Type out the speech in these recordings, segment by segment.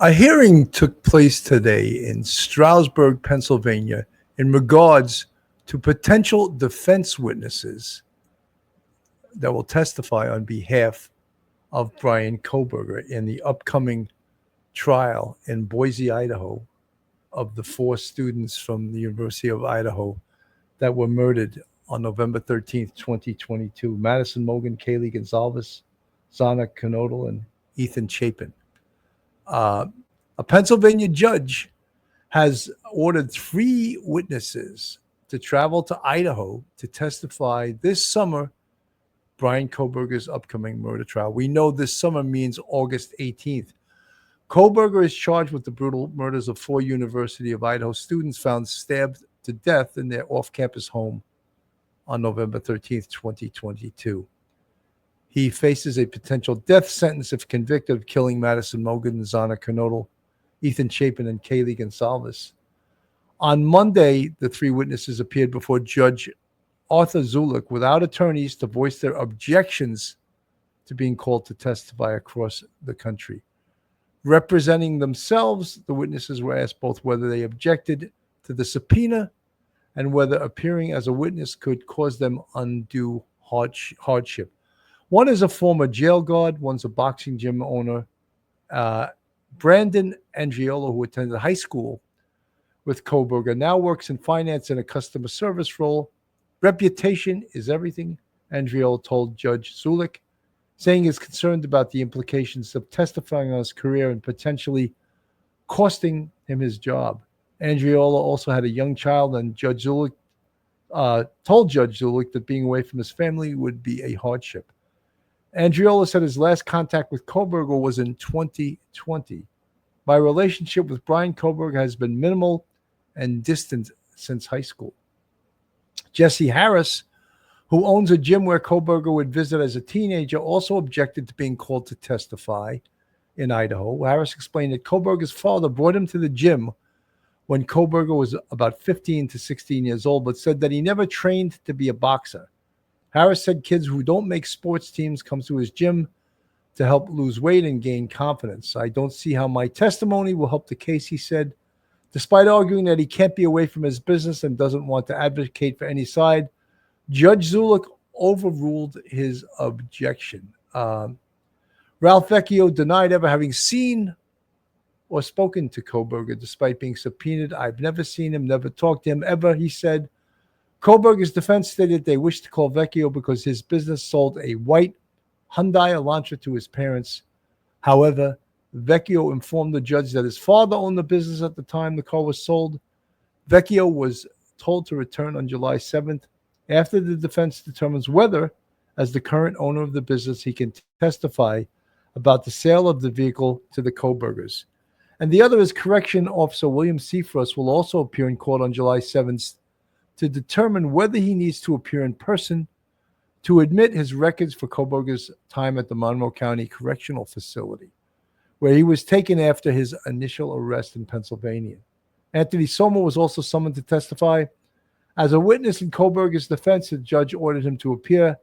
A hearing took place today in Stroudsburg, Pennsylvania, in regards to potential defense witnesses that will testify on behalf of Bryan Kohberger in the upcoming trial in Boise, Idaho, of the four students from the University of Idaho that were murdered on November 13th, 2022. Madison Mogen, Kaylee Gonzalez, Zana Knodel, and Ethan Chapin. A Pennsylvania judge has ordered 3 witnesses to travel to Idaho to testify this summer Bryan Kohberger's upcoming murder trial. We know this summer means August 18th. Kohberger is charged with the brutal murders of 4 University of Idaho students found stabbed to death in their off-campus home on November 13th, 2022. He faces a potential death sentence if convicted of killing Madison Mogen, Zana Knodel, Ethan Chapin, and Kaylee Gonzalez. On Monday, the 3 witnesses appeared before Judge Arthur Zulik without attorneys to voice their objections to being called to testify across the country. Representing themselves, the witnesses were asked both whether they objected to the subpoena and whether appearing as a witness could cause them undue hardship. One is a former jail guard, one's a boxing gym owner. Brandon Andriolo, who attended high school with Kohberger, now works in finance in a customer service role. Reputation is everything, Andriolo told Judge Zulik, saying he's concerned about the implications of testifying on his career and potentially costing him his job. Andriolo also had a young child, and Judge Zulik told Judge Zulik that being away from his family would be a hardship. Andriolo said his last contact with Kohberger was in 2020. My relationship with Bryan Kohberger has been minimal and distant since high school. Jesse Harris, who owns a gym where Kohberger would visit as a teenager, also objected to being called to testify in Idaho. Harris explained that Kohberger's father brought him to the gym when Kohberger was about 15 to 16 years old, but said that he never trained to be a boxer. Harris said kids who don't make sports teams come to his gym to help lose weight and gain confidence. I don't see how my testimony will help the case, he said. Despite arguing that he can't be away from his business and doesn't want to advocate for any side, Judge Zulik overruled his objection. Ralph Vecchio denied ever having seen or spoken to Kohberger despite being subpoenaed. I've never seen him, never talked to him ever, he said. Kohberger's defense stated they wished to call Vecchio because his business sold a white Hyundai Elantra to his parents. However, Vecchio informed the judge that his father owned the business at the time the car was sold. Vecchio was told to return on July 7th after the defense determines whether, as the current owner of the business, he can testify about the sale of the vehicle to the Kohbergers. And the other is Correction Officer William Seafrost will also appear in court on July 7th to determine whether he needs to appear in person to admit his records for Kohberger's time at the Monroe County Correctional Facility, where he was taken after his initial arrest in Pennsylvania. Anthony Soma was also summoned to testify. As a witness in Kohberger's defense, the judge ordered him to appear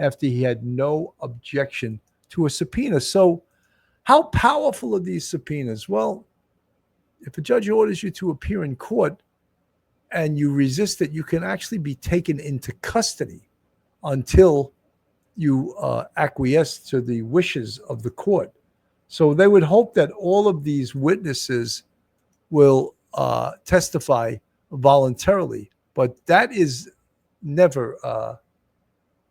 after he had no objection to a subpoena. So how powerful are these subpoenas? Well, if a judge orders you to appear in court and you resist it, you can actually be taken into custody until you acquiesce to the wishes of the court. So they would hope that all of these witnesses will testify voluntarily, but that is never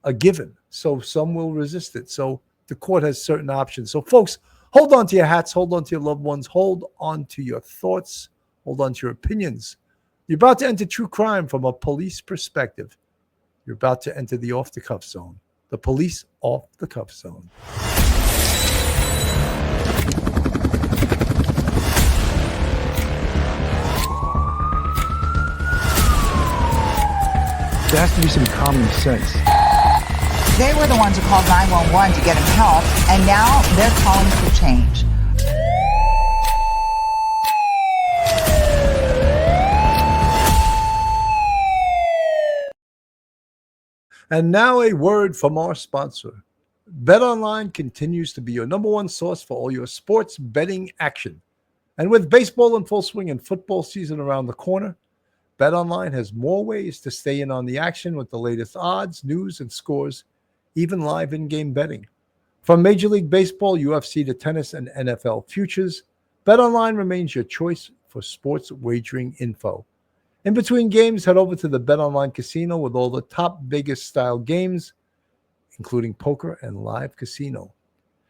a given. So some will resist it. So the court has certain options. So folks, hold on to your hats, hold on to your loved ones, hold on to your thoughts, hold on to your opinions. You're about to enter true crime from a police perspective. You're about to enter the off-the-cuff zone, the police off-the-cuff zone. There has to be some common sense. They were the ones who called 911 to get him help, and now they're calling for change. And now a word from our sponsor. BetOnline continues to be your number one source for all your sports betting action. And with baseball in full swing and football season around the corner, BetOnline has more ways to stay in on the action with the latest odds, news, and scores, even live in-game betting. From Major League Baseball, UFC to tennis, and NFL futures, BetOnline remains your choice for sports wagering info. In between games, head over to the BetOnline casino with all the top biggest style games, including poker and live casino.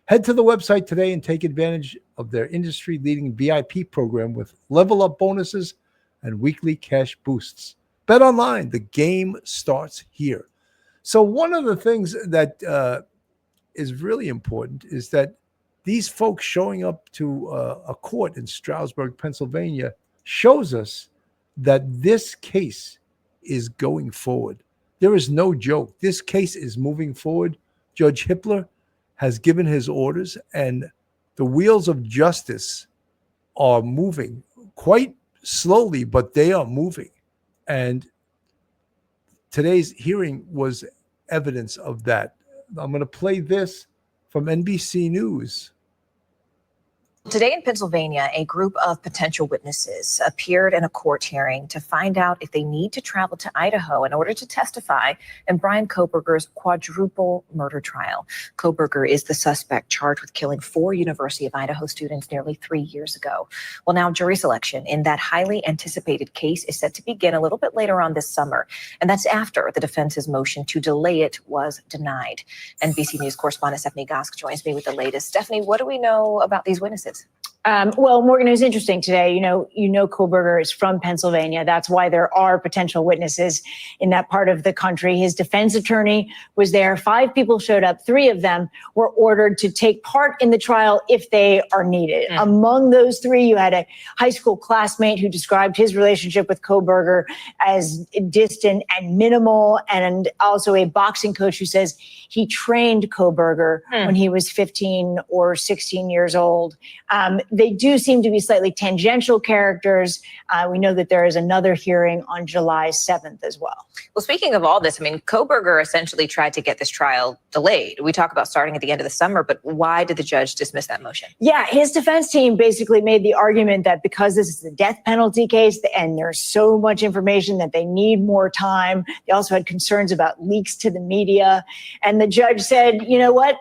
Head to the website today and take advantage of their industry-leading VIP program with level-up bonuses and weekly cash boosts. BetOnline, the game starts here. So one of the things that is really important is that these folks showing up to a court in Stroudsburg, Pennsylvania, shows us that this case is going forward. There is no joke. This case is moving forward. Judge Hippler has given his orders, and the wheels of justice are moving quite slowly, but they are moving. And today's hearing was evidence of that. I'm going to play this from NBC News. Today in Pennsylvania, a group of potential witnesses appeared in a court hearing to find out if they need to travel to Idaho in order to testify in Bryan Kohberger's quadruple murder trial. Kohberger is the suspect charged with killing 4 University of Idaho students nearly 3 years ago. Well, now jury selection in that highly anticipated case is set to begin a little bit later on this summer, and that's after the defense's motion to delay it was denied. NBC News correspondent Stephanie Gosk joins me with the latest. Stephanie, what do we know about these witnesses? Well, Morgan, it was interesting today. You know, Kohberger is from Pennsylvania. That's why there are potential witnesses in that part of the country. His defense attorney was there. 5 people showed up. 3 of them were ordered to take part in the trial if they are needed. Among those 3, you had a high school classmate who described his relationship with Kohberger as distant and minimal, and also a boxing coach who says he trained Kohberger when he was 15 or 16 years old. They do seem to be slightly tangential characters. We know that there is another hearing on July 7th as well. Well, speaking of all this, I mean, Kohberger essentially tried to get this trial delayed. We talk about starting at the end of the summer, but why did the judge dismiss that motion? Yeah, his defense team basically made the argument that because this is a death penalty case and there's so much information that they need more time. They also had concerns about leaks to the media. And the judge said, you know what?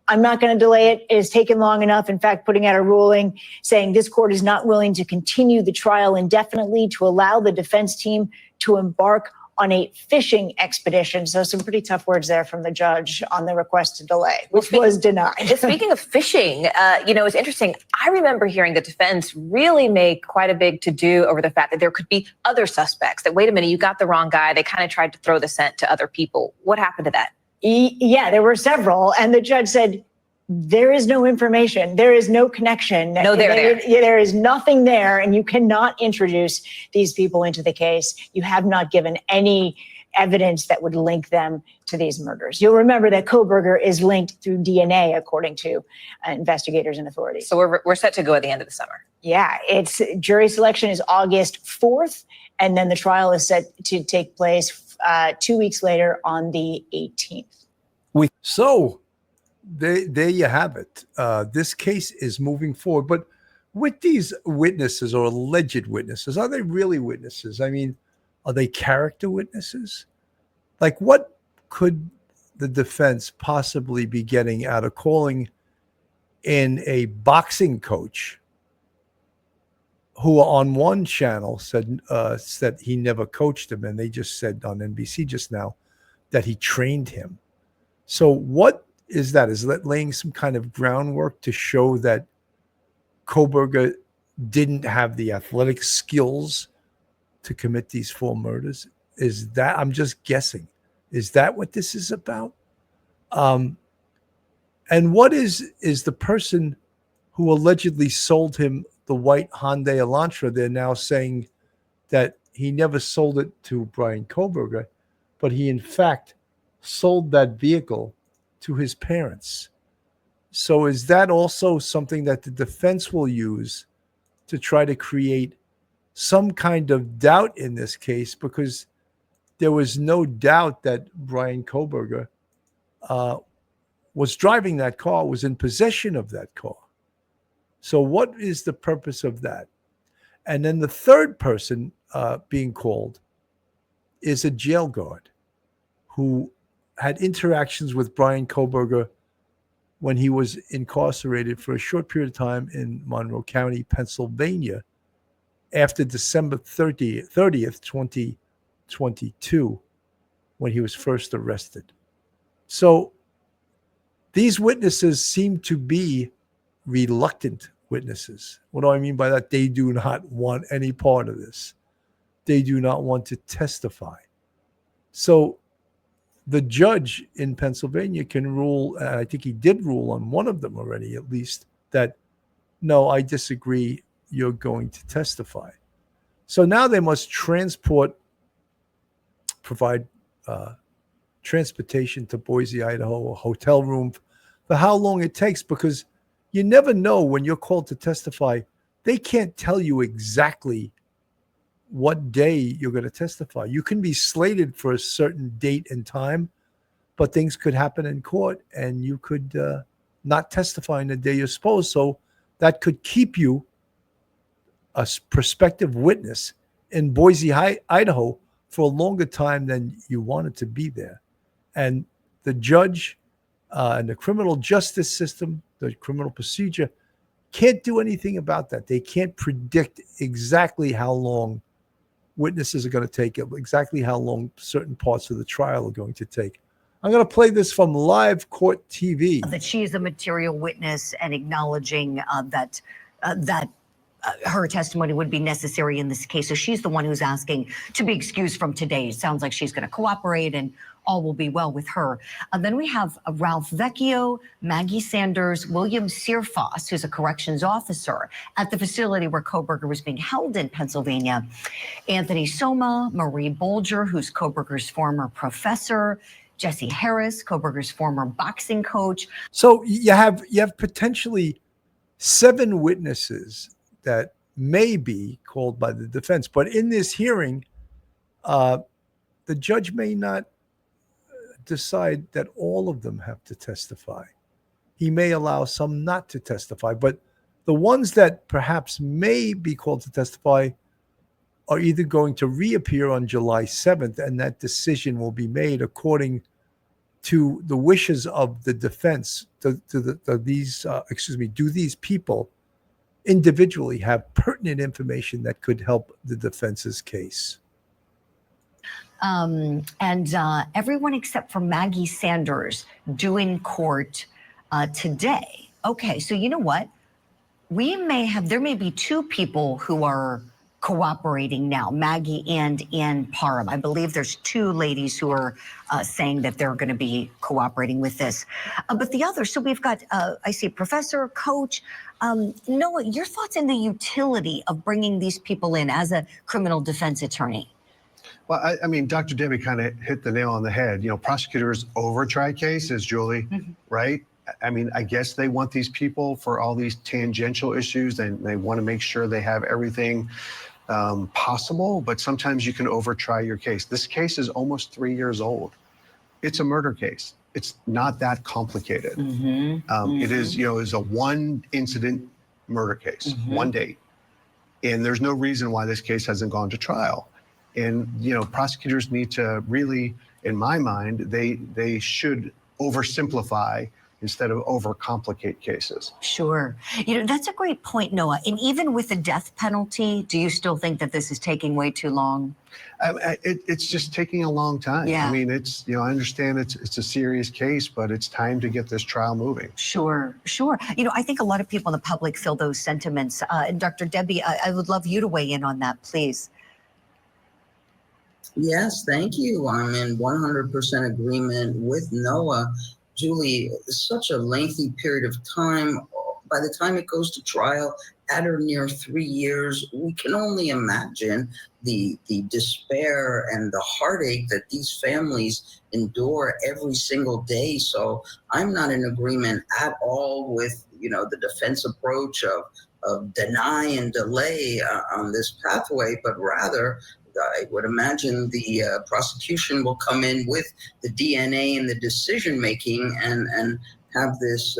I'm not going to delay it. It has taken long enough. In fact, putting out a ruling saying this court is not willing to continue the trial indefinitely to allow the defense team to embark on a fishing expedition. So some pretty tough words there from the judge on the request to delay, which was denied. Speaking of fishing, it's interesting. I remember hearing the defense really make quite a big to-do over the fact that there could be other suspects, that, wait a minute, you got the wrong guy. They kind of tried to throw the scent to other people. What happened to that? Yeah, there were several. And the judge said, there is no information. There is no connection. No, there is nothing there. And you cannot introduce these people into the case. You have not given any evidence that would link them to these murders. You'll remember that Kohberger is linked through DNA, according to investigators and authorities. So we're set to go at the end of the summer. Yeah, jury selection is August 4th. And then the trial is set to take place 2 weeks later on the 18th. So there you have it. This case is moving forward. But with these witnesses or alleged witnesses, are they really witnesses? I mean, are they character witnesses? Like, what could the defense possibly be getting out of calling in a boxing coach who on one channel said he never coached him, and they just said on NBC just now that he trained him. So what is that? Is that laying some kind of groundwork to show that Kohberger didn't have the athletic skills to commit these 4 murders? Is that, I'm just guessing, is that what this is about? And what is the person who allegedly sold him the white Hyundai Elantra? They're now saying that he never sold it to Bryan Kohberger, but he in fact sold that vehicle to his parents. So is that also something that the defense will use to try to create some kind of doubt in this case? Because there was no doubt that Bryan Kohberger was driving that car, was in possession of that car. So what is the purpose of that? And then the third person being called is a jail guard who had interactions with Bryan Kohberger when he was incarcerated for a short period of time in Monroe County, Pennsylvania, after December 30th, 2022, when he was first arrested. So these witnesses seem to be reluctant witnesses. What do I mean by that? They do not want any part of this. They do not want to testify. So the judge in Pennsylvania can rule, and I think he did rule on one of them already, at least, that no, I disagree, you're going to testify. So now they must provide transportation to Boise, Idaho, a hotel room for how long it takes, because you never know when you're called to testify. They can't tell you exactly what day you're going to testify. You can be slated for a certain date and time, but things could happen in court and you could not testify on the day you're supposed. So that could keep you a prospective witness in Boise, Idaho for a longer time than you wanted to be there. And the judge and the criminal justice system, the criminal procedure, can't do anything about that. They can't predict exactly how long witnesses are going to take, exactly how long certain parts of the trial are going to take. I'm going to play this from Live Court TV. That she is a material witness and acknowledging that her testimony would be necessary in this case. So she's the one who's asking to be excused from today. It sounds like she's going to cooperate and all will be well with her. Then we have Ralph Vecchio, Maggie Sanders, William Searfoss, who's a corrections officer at the facility where Kohberger was being held in Pennsylvania, Anthony Soma, Marie Bolger, who's Kohberger's former professor, Jesse Harris, Kohberger's former boxing coach. So you have potentially 7 witnesses that may be called by the defense, but in this hearing, the judge may not decide that all of them have to testify. He may allow some not to testify, but the ones that perhaps may be called to testify are either going to reappear on July 7th, and that decision will be made according to the wishes of the defense. Do these people individually have pertinent information that could help the defense's case? Everyone except for Maggie Sanders doing court today. Okay, so you know what? There may be 2 people who are cooperating now, Maggie and Ann Parham. I believe there's 2 ladies who are saying that they're going to be cooperating with this. But the others, so we've got, I see professor, coach. Noah, your thoughts on the utility of bringing these people in as a criminal defense attorney? Well, I mean, Dr. Debbie kind of hit the nail on the head. You know, prosecutors overtry cases, Julie, right? I mean, I guess they want these people for all these tangential issues, and they want to make sure they have everything possible, but sometimes you can overtry your case. This case is almost 3 years old. It's a murder case. It's not that complicated. It is, is a 1 incident murder case, 1 date. And there's no reason why this case hasn't gone to trial. And, prosecutors need to really, in my mind, they should oversimplify instead of overcomplicate cases. Sure. That's a great point, Noah. And even with the death penalty, do you still think that this is taking way too long? It's just taking a long time. Yeah. I mean, I understand it's a serious case, but it's time to get this trial moving. Sure. I think a lot of people in the public feel those sentiments. And Dr. Debbie, I would love you to weigh in on that, please. Yes, thank you. I'm in 100% agreement with Noah. Julie, such a lengthy period of time. By the time it goes to trial, at or near 3 years, we can only imagine the despair and the heartache that these families endure every single day. So I'm not in agreement at all with, the defense approach of deny and delay on this pathway, but rather I would imagine the prosecution will come in with the DNA and the decision making and have this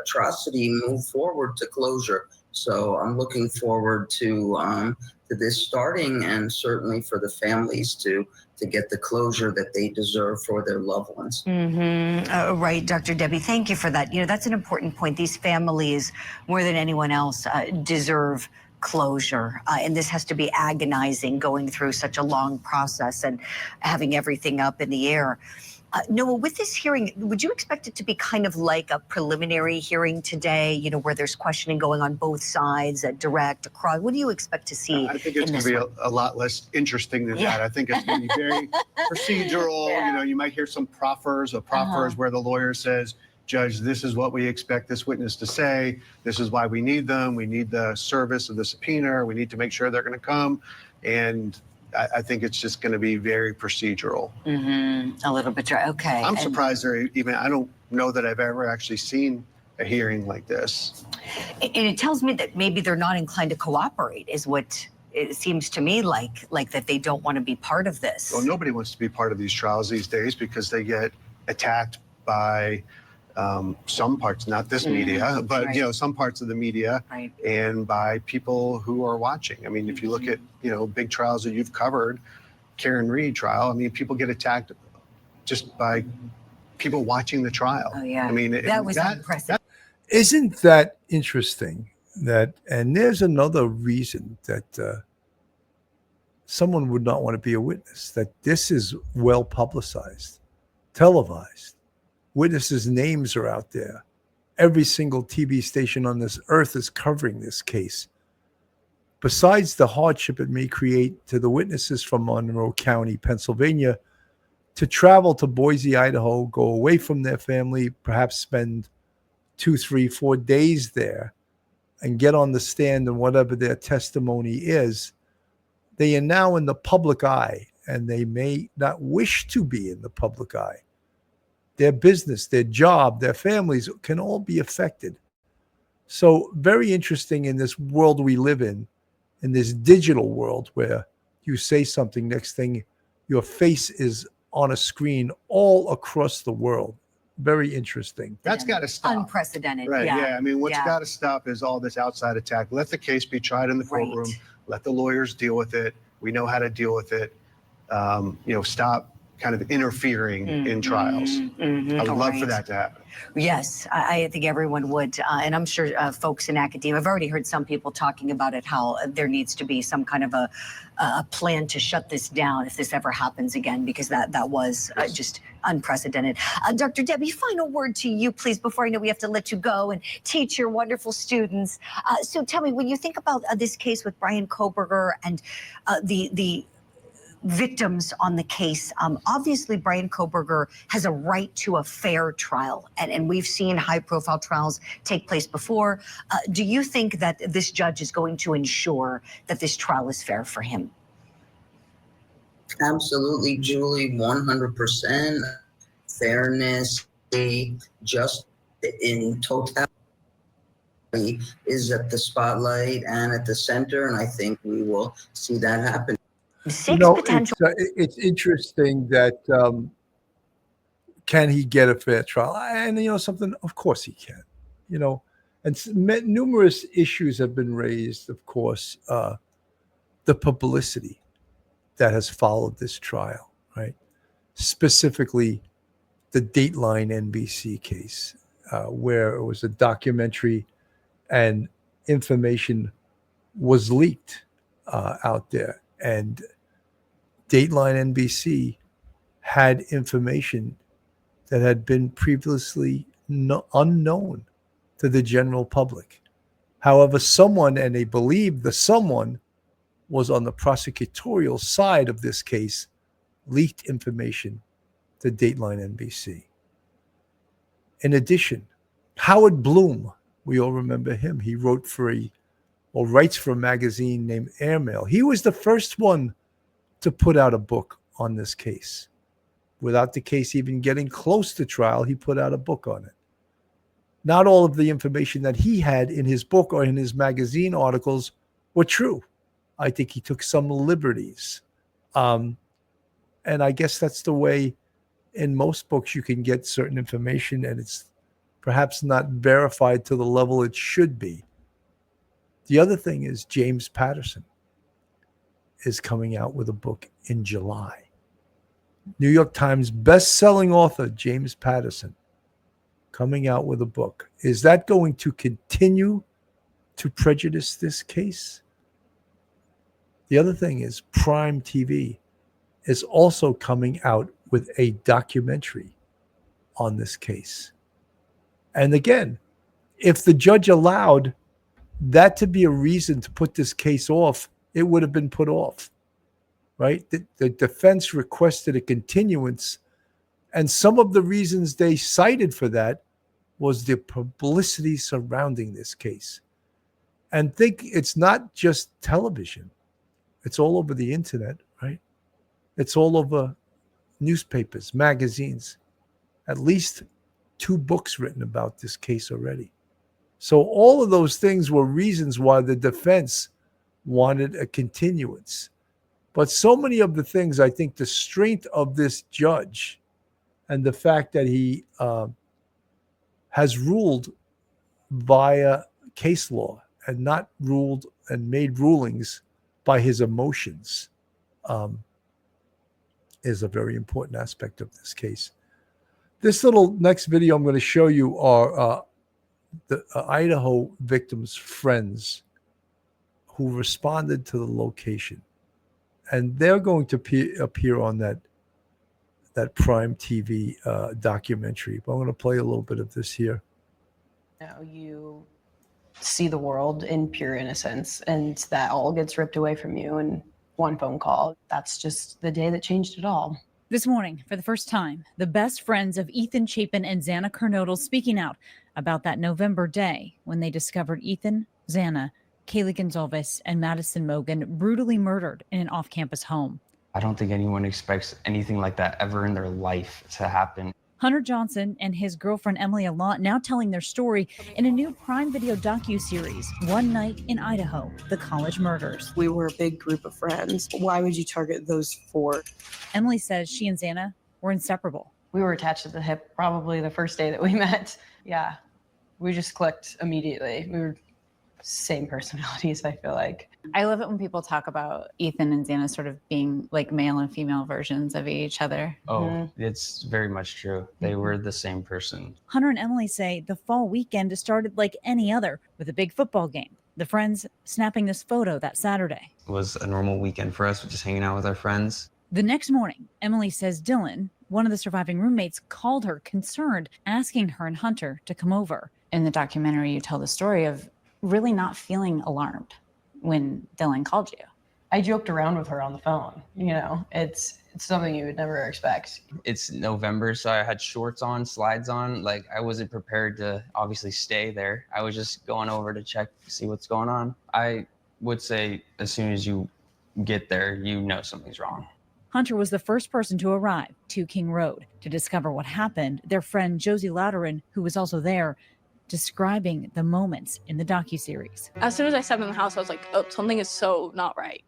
atrocity move forward to closure. So I'm looking forward to this starting, and certainly for the families to get the closure that they deserve for their loved ones. Right, Dr. Debbie, thank you for that. You know, that's an important point. These families, more than anyone else, deserve closure. And this has to be agonizing, going through such a long process and having everything up in the air. Noah, with this hearing, would you expect it to be kind of like a preliminary hearing today, you know, where there's questioning going on both sides, a direct, a cross? What do you expect to see? I think it's going to be a lot less interesting than that. I think it's going to be very procedural. You know, you might hear some proffers where the lawyer says, Judge, this is what we expect this witness to say. This is why we need them. We need the service of the subpoena. We need to make sure they're going to come. And I think it's just going to be very procedural. A little bit dry. Okay. I'm surprised they're even, I don't know that I've ever actually seen a hearing like this. And it tells me that maybe they're not inclined to cooperate, is what it seems to me like that they don't want to be part of this. Well, nobody wants to be part of these trials these days because they get attacked by some parts, not this media, but you know, some parts of the media, and by people who are watching. I mean, if you look at, you know, big trials that you've covered, Karen Reed trial, I mean, people get attacked just by people watching the trial. Oh yeah. I mean, that was unprecedented. Isn't that interesting? And there's another reason that someone would not want to be a witness, that this is well publicized, televised. Witnesses' names are out there. Every single TV station on this earth is covering this case. Besides the hardship it may create to the witnesses from Monroe County, Pennsylvania, to travel to Boise, Idaho, go away from their family, perhaps spend 2, 3, 4 days there, and get on the stand and whatever their testimony is, they are now in the public eye, and they may not wish to be in the public eye. Their business, their job, their families can all be affected. So very interesting in this world we live in this digital world where you say something, next thing your face is on a screen all across the world. Very interesting. That's got to stop. Unprecedented. Right. Yeah. Yeah. I mean, what's got to stop is all this outside attack. Let the case be tried in the courtroom. Let the lawyers deal with it. We know how to deal with it. You know, stop kind of interfering in trials. I would love for that to happen. Yes, I think everyone would. And I'm sure folks in academia, I've already heard some people talking about it, how there needs to be some kind of a plan to shut this down if this ever happens again, because that was just unprecedented. Dr. Debbie, final word to you, please, before I know we have to let you go and teach your wonderful students. So tell me, when you think about this case with Bryan Kohberger and the victims on the case, obviously Bryan Kohberger has a right to a fair trial, and we've seen high-profile trials take place before. Do you think that this judge is going to ensure that this trial is fair for him? Absolutely, Julie, 100%. Fairness, just in totality, is at the spotlight and at the center, and I think we will see that happen. It's interesting that can he get a fair trial? And you know something, of course he can. You know, and numerous issues have been raised. Of course, the publicity that has followed this trial, right? Specifically, the Dateline NBC case, where it was a documentary and information was leaked out there. And Dateline NBC had information that had been previously unknown to the general public. However, someone, and they believe the someone was on the prosecutorial side of this case, leaked information to Dateline NBC. In addition, Howard Bloom, we all remember him. He writes for a magazine named Airmail. He was the first one to put out a book on this case. Without the case even getting close to trial, he put out a book on it. Not all of the information that he had in his book or in his magazine articles were true. I think he took some liberties. And I guess that's the way in most books you can get certain information and it's perhaps not verified to the level it should be. The other thing is James Patterson is coming out with a book in July. New York Times best-selling author James Patterson coming out with a book. Is that going to continue to prejudice this case? The other thing is Prime TV is also coming out with a documentary on this case. And again, if the judge allowed that to be a reason to put this case off, it would have been put off, right? The defense requested a continuance, and some of the reasons they cited for that was the publicity surrounding this case. And think it's not just television. It's all over the internet, right? It's all over newspapers, magazines, at least 2 books written about this case already. So all of those things were reasons why the defense wanted a continuance. But so many of the things, I think the strength of this judge and the fact that he has ruled via case law and not ruled and made rulings by his emotions is a very important aspect of this case. This little next video I'm going to show you are the Idaho victims' friends who responded to the location. And they're going to appear on that Prime TV documentary. But I'm going to play a little bit of this here. Now you see the world in pure innocence, and that all gets ripped away from you in one phone call. That's just the day that changed it all. This morning, for the first time, the best friends of Ethan Chapin and Xana Kernodle speaking out about that November day when they discovered Ethan, Xana, Kaylee Gonzalez, and Madison Mogan brutally murdered in an off-campus home. I don't think anyone expects anything like that ever in their life to happen. Hunter Johnson and his girlfriend Emily Allant now telling their story in a new Prime Video docuseries, One Night in Idaho, The College Murders. We were a big group of friends. Why would you target those 4? Emily says she and Xana were inseparable. We were attached at the hip probably the first day that we met. Yeah, we just clicked immediately. We were same personalities, I feel like. I love it when people talk about Ethan and Xana sort of being like male and female versions of each other. Oh, it's very much true. They were the same person. Hunter and Emily say the fall weekend started like any other with a big football game. The friends snapping this photo that Saturday. It was a normal weekend for us, just hanging out with our friends. The next morning, Emily says Dylan, one of the surviving roommates, called her concerned, asking her and Hunter to come over. In the documentary, you tell the story of really not feeling alarmed when Dylan called you. I joked around with her on the phone. You know, it's something you would never expect. It's November, so I had shorts on, slides on. Like, I wasn't prepared to obviously stay there. I was just going over to check, see what's going on. I would say as soon as you get there, you know something's wrong. Hunter was the first person to arrive to King Road to discover what happened. Their friend Josie Louderin, who was also there, describing the moments in the docuseries. As soon as I stepped in the house, I was like, oh, something is so not right.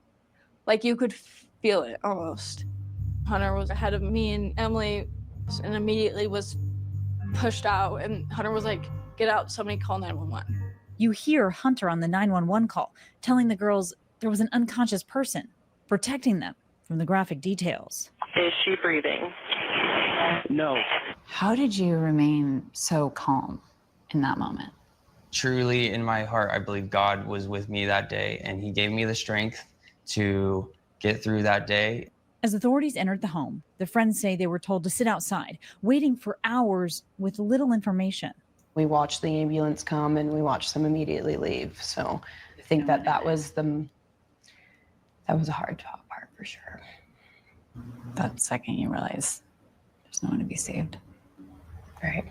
Like, you could feel it almost. Hunter was ahead of me and Emily and immediately was pushed out. And Hunter was like, get out, somebody call 911. You hear Hunter on the 911 call telling the girls there was an unconscious person protecting them from the graphic details. Is she breathing? No. How did you remain so calm in that moment? Truly, in my heart, I believe God was with me that day, and he gave me the strength to get through that day. As authorities entered the home, the friends say they were told to sit outside, waiting for hours with little information. We watched the ambulance come and we watched them immediately leave. So I think that was a hard part for sure. That second you realize there's no one to be saved. Right.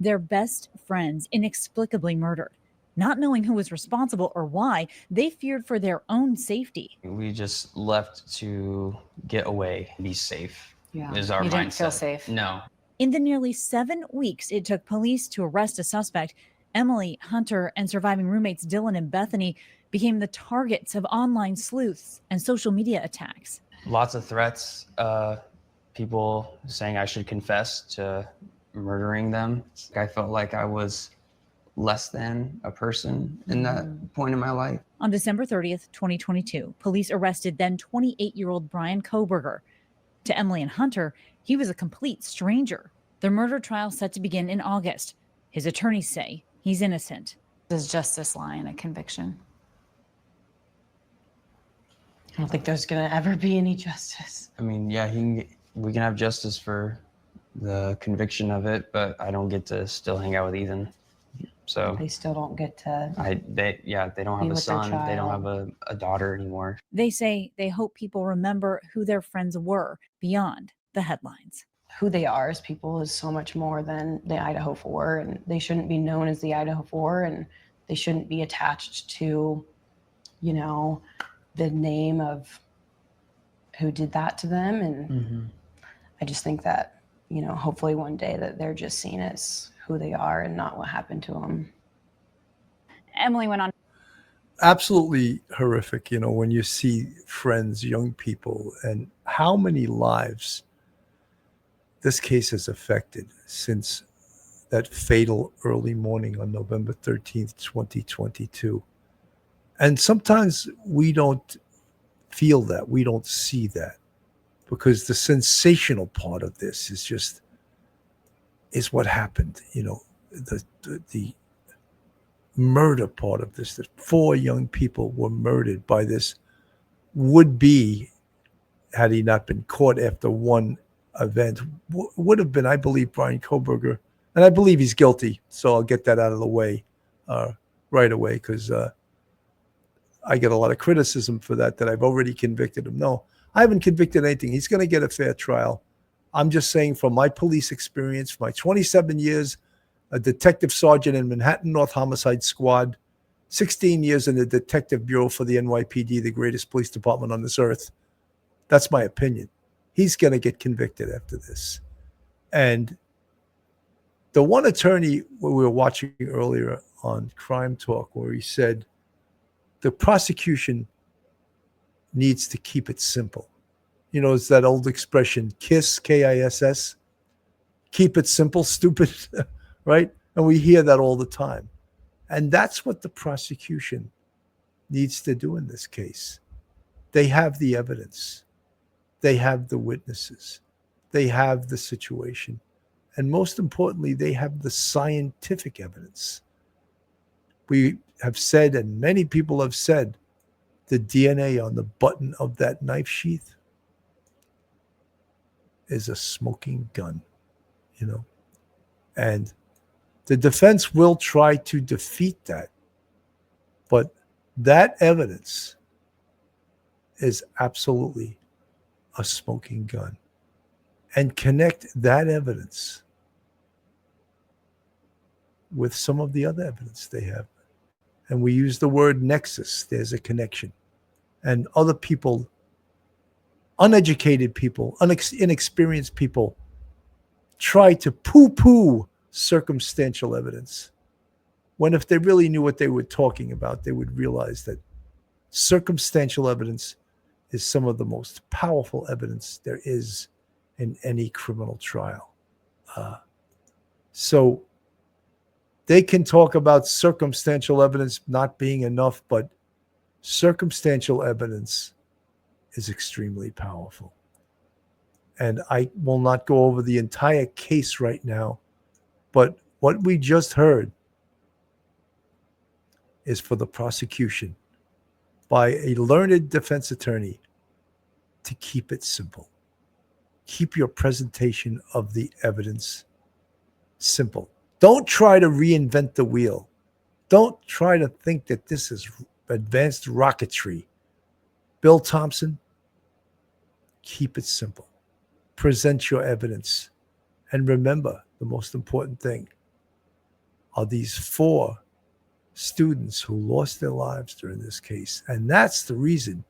Their best friends inexplicably murdered. Not knowing who was responsible or why, they feared for their own safety. We just left to get away, be safe. Yeah. Is our You didn't mindset. feel safe? No. In the nearly 7 weeks it took police to arrest a suspect, Emily, Hunter, and surviving roommates Dylan and Bethany became the targets of online sleuths and social media attacks. Lots of threats, people saying I should confess to murdering them. I felt like I was less than a person in that point in my life. On December 30th, 2022, police arrested then 28-year-old Bryan Kohberger. To Emily and Hunter, he was a complete stranger. The murder trial set to begin in August. His attorneys say he's innocent. Does justice lie in a conviction? I don't think there's gonna ever be any justice. I mean, yeah, we can have justice for the conviction of it, but I don't get to still hang out with Ethan. So They still don't get to. they don't Be have a with their son. They don't child. have a daughter anymore. They say they hope people remember who their friends were beyond the headlines. Who they are as people is so much more than the Idaho 4, and they shouldn't be known as the Idaho 4, and they shouldn't be attached to, you know, the name of who did that to them. And I just think that, you know, hopefully one day that they're just seen as who they are and not what happened to them. Emily went on. Absolutely horrific, you know, when you see friends, young people, and how many lives this case has affected since that fatal early morning on November 13th, 2022. And sometimes we don't feel that, we don't see that, because the sensational part of this is what happened. You know, the murder part of this, that 4 young people were murdered by this would-be, had he not been caught after one event, would have been, I believe, Bryan Kohberger, and I believe he's guilty, so I'll get that out of the way right away, because I get a lot of criticism for that I've already convicted him. No, I haven't convicted anything. He's going to get a fair trial. I'm just saying, from my police experience, my 27 years, a detective sergeant in Manhattan North Homicide Squad, 16 years in the Detective Bureau for the NYPD, the greatest police department on this earth. That's my opinion. He's going to get convicted after this. And the one attorney we were watching earlier on Crime Talk, where he said the prosecution needs to keep it simple. You know, it's that old expression, KISS, K-I-S-S, keep it simple, stupid, right? And we hear that all the time. And that's what the prosecution needs to do in this case. They have the evidence. They have the witnesses. They have the situation. And most importantly, they have the scientific evidence. We have said, and many people have said, the DNA on the button of that knife sheath is a smoking gun, you know. And the defense will try to defeat that. But that evidence is absolutely a smoking gun. And connect that evidence with some of the other evidence they have. And we use the word nexus. There's a connection. And other people, uneducated people, inexperienced people, try to poo-poo circumstantial evidence, when if they really knew what they were talking about, they would realize that circumstantial evidence is some of the most powerful evidence there is in any criminal trial. So they can talk about circumstantial evidence not being enough, but circumstantial evidence is extremely powerful. And I will not go over the entire case right now, but what we just heard is for the prosecution by a learned defense attorney to keep it simple. Keep your presentation of the evidence simple. Don't try to reinvent the wheel. Don't try to think that this is advanced rocketry. Bill Thompson, keep it simple. Present your evidence. And remember, the most important thing are these 4 students who lost their lives during this case. And that's the reason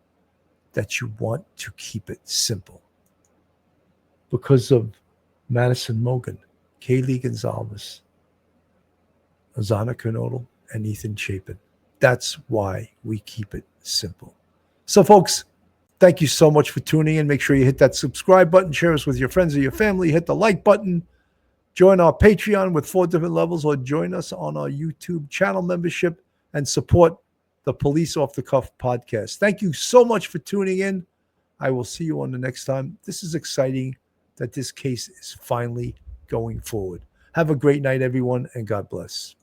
that you want to keep it simple. Because of Madison Mogen, Kaylee Gonzalez, Azana Kernodle, and Ethan Chapin. That's why we keep it simple. So, folks, thank you so much for tuning in. Make sure you hit that subscribe button, share us with your friends or your family, hit the like button. Join our Patreon with 4 different levels, or join us on our YouTube channel membership and support the Police Off the Cuff podcast. Thank you so much for tuning in. I will see you on the next time. This is exciting that this case is finally going forward. Have a great night, everyone, and God bless.